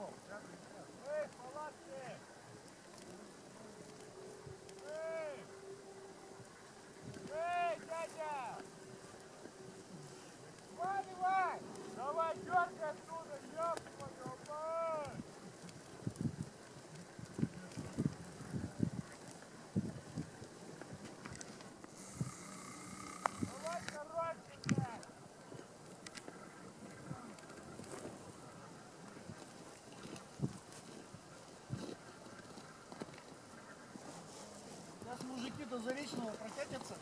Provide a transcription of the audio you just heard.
Эй, палатки! Эй! Эй, дядя! Сваливай! Давай, дергай оттуда, ёб твою мать! Давай, короче, блядь! Сейчас мужики до Заречного прокатятся.